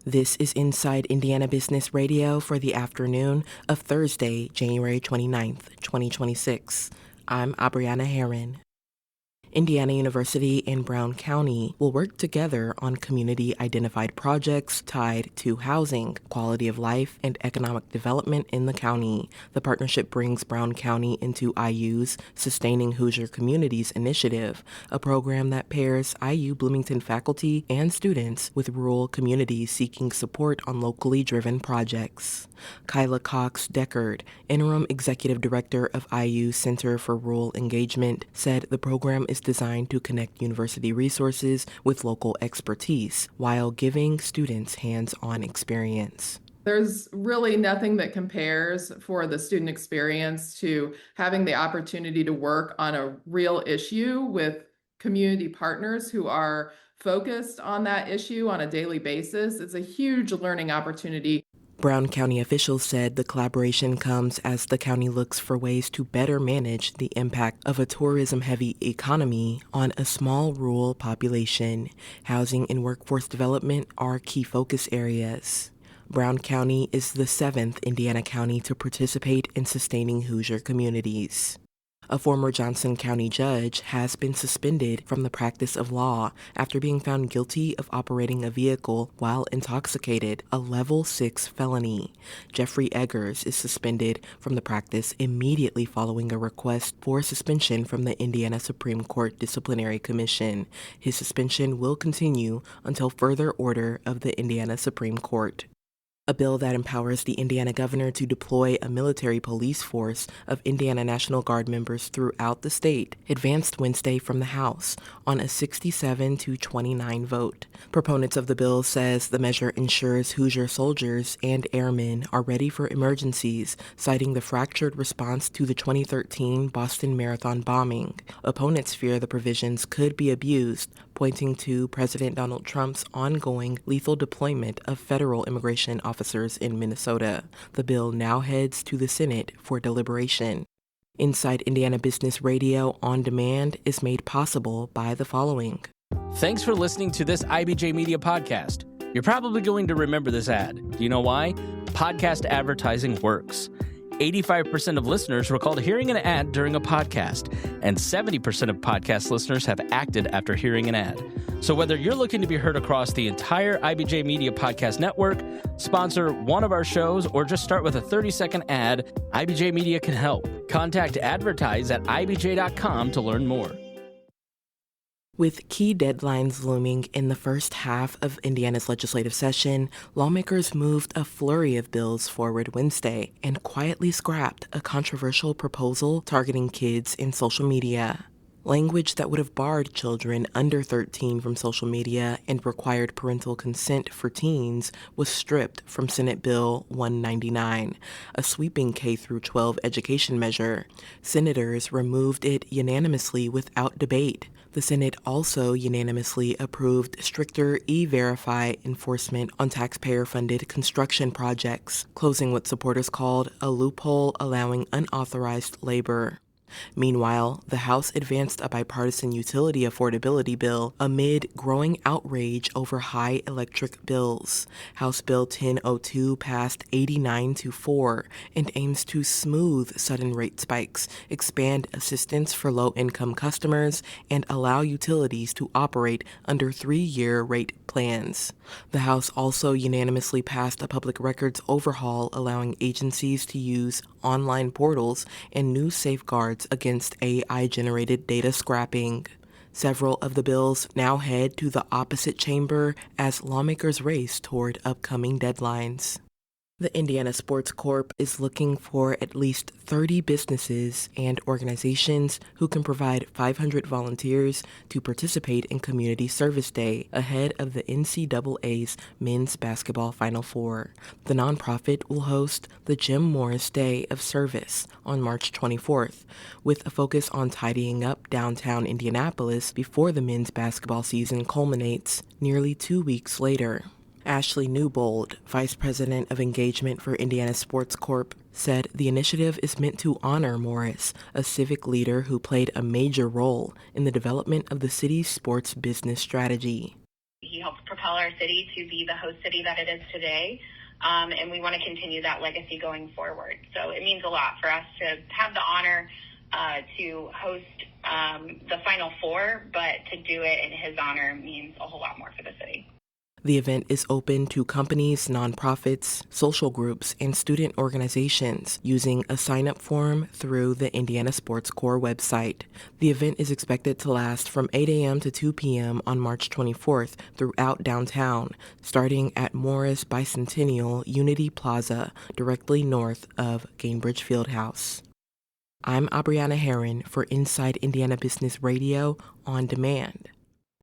This is Inside Indiana Business Radio for the afternoon of Thursday, January 29th, 2026. I'm Abriana Herron. Indiana University and Brown County will work together on community-identified projects tied to housing, quality of life, and economic development in the county. The partnership brings Brown County into IU's Sustaining Hoosier Communities initiative, a program that pairs IU Bloomington faculty and students with rural communities seeking support on locally driven projects. Kyla Cox Deckard, Interim Executive Director of IU Center for Rural Engagement, said the program is designed to connect university resources with local expertise while giving students hands-on experience. There's really nothing that compares for the student experience to having the opportunity to work on a real issue with community partners who are focused on that issue on a daily basis. It's a huge learning opportunity. Brown County officials said the collaboration comes as the county looks for ways to better manage the impact of a tourism-heavy economy on a small rural population. Housing and workforce development are key focus areas. Brown County is the 7th Indiana county to participate in Sustaining Hoosier Communities. A former Johnson County judge has been suspended from the practice of law after being found guilty of operating a vehicle while intoxicated, a level 6 felony. Jeffrey Eggers is suspended from the practice immediately following a request for suspension from the Indiana Supreme Court Disciplinary Commission. His suspension will continue until further order of the Indiana Supreme Court. A bill that empowers the Indiana governor to deploy a military police force of Indiana National Guard members throughout the state advanced Wednesday from the House on a 67-29 vote. Proponents of the bill says the measure ensures Hoosier soldiers and airmen are ready for emergencies, citing the fractured response to the 2013 Boston Marathon bombing. Opponents fear the provisions could be abused, pointing to President Donald Trump's ongoing lethal deployment of federal immigration officers in Minnesota. The bill now heads to the Senate for deliberation. Inside Indiana Business Radio On Demand is made possible by the following. Thanks for listening to this IBJ Media podcast. You're probably going to remember this ad. Do you know why? Podcast advertising works. 85% of listeners recalled hearing an ad during a podcast, and 70% of podcast listeners have acted after hearing an ad. So whether you're looking to be heard across the entire IBJ Media Podcast Network, sponsor one of our shows, or just start with a 30-second ad, IBJ Media can help. Contact advertise at ibj.com to learn more. With key deadlines looming in the first half of Indiana's legislative session, lawmakers moved a flurry of bills forward Wednesday and quietly scrapped a controversial proposal targeting kids in social media. Language that would have barred children under 13 from social media and required parental consent for teens was stripped from Senate Bill 199, a sweeping K-12 education measure. Senators removed it unanimously without debate. The Senate also unanimously approved stricter E-Verify enforcement on taxpayer-funded construction projects, closing what supporters called a loophole allowing unauthorized labor. Meanwhile, the House advanced a bipartisan utility affordability bill amid growing outrage over high electric bills. House Bill 1002 passed 89-4 and aims to smooth sudden rate spikes, expand assistance for low-income customers, and allow utilities to operate under 3-year rate plans. The House also unanimously passed a public records overhaul allowing agencies to use online portals and new safeguards against AI-generated data scrapping. Several of the bills now head to the opposite chamber as lawmakers race toward upcoming deadlines. The Indiana Sports Corp is looking for at least 30 businesses and organizations who can provide 500 volunteers to participate in Community Service Day ahead of the NCAA's Men's Basketball Final Four. The nonprofit will host the Jim Morris Day of Service on March 24th, with a focus on tidying up downtown Indianapolis before the men's basketball season culminates nearly 2 weeks later. Ashley Newbold, Vice President of Engagement for Indiana Sports Corp, said the initiative is meant to honor Morris, a civic leader who played a major role in the development of the city's sports business strategy. He helped propel our city to be the host city that it is today. And we want to continue that legacy going forward. So it means a lot for us to have the honor to host the Final Four, but to do it in his honor means a whole lot more for the city. The event is open to companies, nonprofits, social groups, and student organizations using a sign-up form through the Indiana Sports Corps website. The event is expected to last from 8 a.m. to 2 p.m. on March 24th throughout downtown, starting at Morris Bicentennial Unity Plaza, directly north of Gainbridge Fieldhouse. I'm Abriana Herron for Inside Indiana Business Radio on Demand.